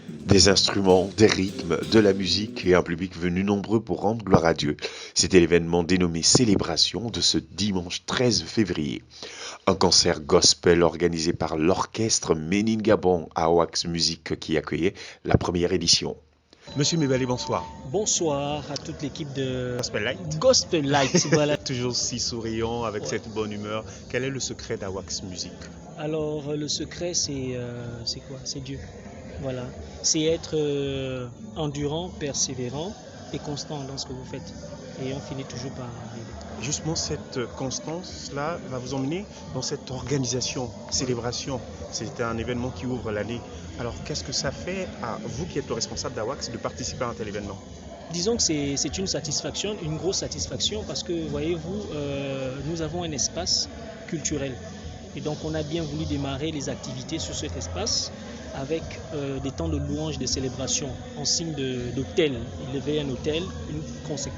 Des instruments, des rythmes, de la musique et un public venu nombreux pour rendre gloire à Dieu. C'était l'événement dénommé Célébration de ce dimanche 13 février. Un concert gospel organisé par l'orchestre Ménine Gabon à Wax Music qui accueillait la première édition. Monsieur Mebali, bonsoir. Bonsoir à toute l'équipe de Gospel Light. Gospel Light. Voilà. Toujours si souriant, avec cette bonne humeur. Quel est le secret d'Awax Music? Alors le secret c'est quoi? C'est Dieu. Voilà. C'est être endurant, persévérant et constant dans ce que vous faites. Et on finit toujours par arriver. Justement, cette constance-là va vous emmener dans cette organisation, célébration. C'est un événement qui ouvre l'année. Alors, qu'est-ce que ça fait à vous qui êtes le responsable d'Awax de participer à un tel événement? Disons que c'est une satisfaction, une grosse satisfaction parce que, voyez-vous, nous avons un espace culturel. Et donc, on a bien voulu démarrer les activités sur cet espace avec des temps de louange, de célébration en signe d'hôtel. Il y avait un hôtel,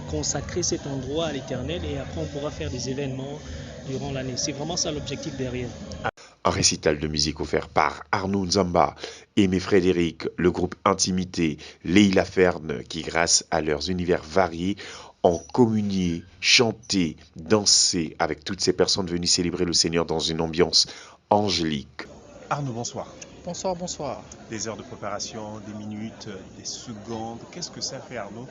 consacrer cet endroit à l'Éternel et après on pourra faire des événements durant l'année. C'est vraiment ça l'objectif derrière. Un récital de musique offert par Arnaud Nzamba, Aimé Frédéric, le groupe Intimité, Leila Ferne, qui grâce à leurs univers variés ont communié, chanté, dansé avec toutes ces personnes venues célébrer le Seigneur dans une ambiance angélique. Arnaud, bonsoir. Bonsoir, bonsoir. Des heures de préparation, des minutes, des secondes. Qu'est-ce que ça fait, Arnaud,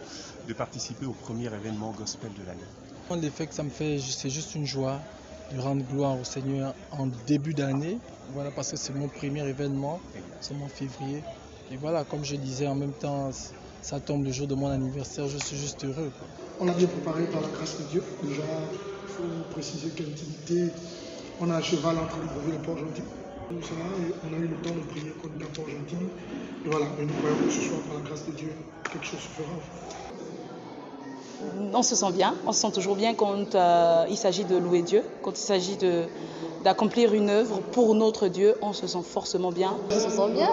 de participer au premier événement gospel de l'année? L'effet que ça me fait, c'est juste une joie de rendre gloire au Seigneur en début d'année. Voilà, parce que c'est mon premier événement, c'est mon février. Et voilà, comme je disais, en même temps, ça tombe le jour de mon anniversaire, je suis juste heureux. On a bien préparé par la grâce de Dieu. Déjà, il faut préciser qu'Intimité, on a un cheval entre Libreville et Port-Gentil. On a eu le temps de prier contre la Port-Gentil. Et voilà, mais nous croyons que ce soit par la grâce de Dieu, quelque chose se fera. On se sent bien, on se sent toujours bien quand il s'agit de louer Dieu, quand il s'agit d'accomplir une œuvre pour notre Dieu, on se sent forcément bien. On se sent bien,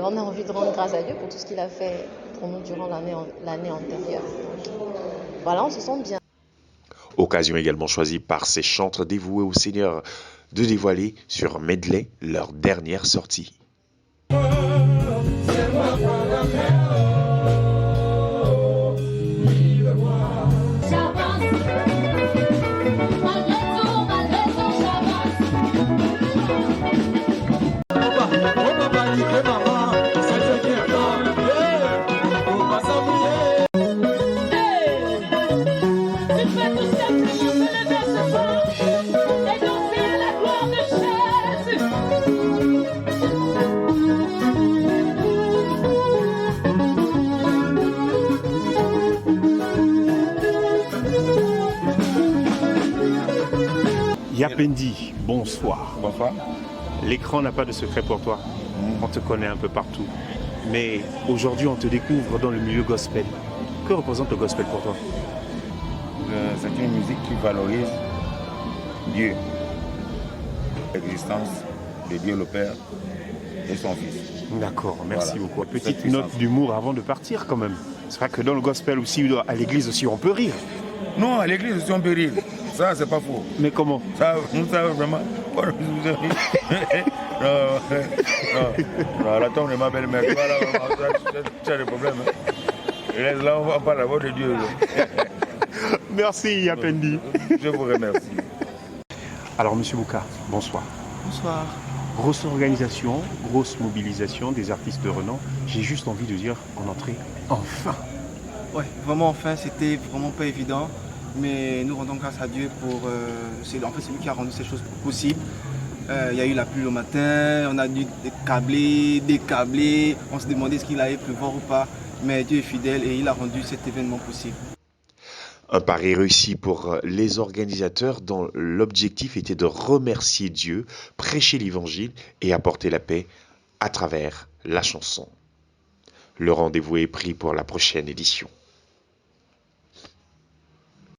on a envie de rendre grâce à Dieu pour tout ce qu'il a fait pour nous durant l'année antérieure. Voilà, on se sent bien. Occasion également choisie par ces chantres dévoués au Seigneur de dévoiler sur Medley leur dernière sortie. Yapendi, bonsoir. Bonsoir. L'écran n'a pas de secret pour toi. On te connaît un peu partout. Mais aujourd'hui, on te découvre dans le milieu gospel. Que représente le gospel pour toi? C'est une musique qui valorise Dieu, l'existence de Dieu le Père et son Fils. D'accord, merci Voilà. beaucoup. Petite note d'humour avant de partir quand même. C'est vrai que dans le gospel aussi, à l'église aussi, on peut rire. Non, à l'église aussi on peut rire. Ça, c'est pas faux. Mais comment? Ça, vraiment. Non, la tombe de ma belle-mère. Tu as des problèmes. Laisse là, on va parler à votre Dieu. Merci Yapendi. Je vous remercie. Alors Monsieur Bouka, bonsoir. Bonsoir. Grosse organisation, grosse mobilisation des artistes de renom. J'ai juste envie de dire en entrée, enfin. Ouais, vraiment enfin, c'était vraiment pas évident. Mais nous rendons grâce à Dieu pour... c'est lui qui a rendu ces choses possibles. Il y a eu la pluie le matin, on a dû décabler, on se demandait ce qu'il allait pleuvoir ou pas. Mais Dieu est fidèle et il a rendu cet événement possible. Un pari réussi pour les organisateurs dont l'objectif était de remercier Dieu, prêcher l'évangile et apporter la paix à travers la chanson. Le rendez-vous est pris pour la prochaine édition.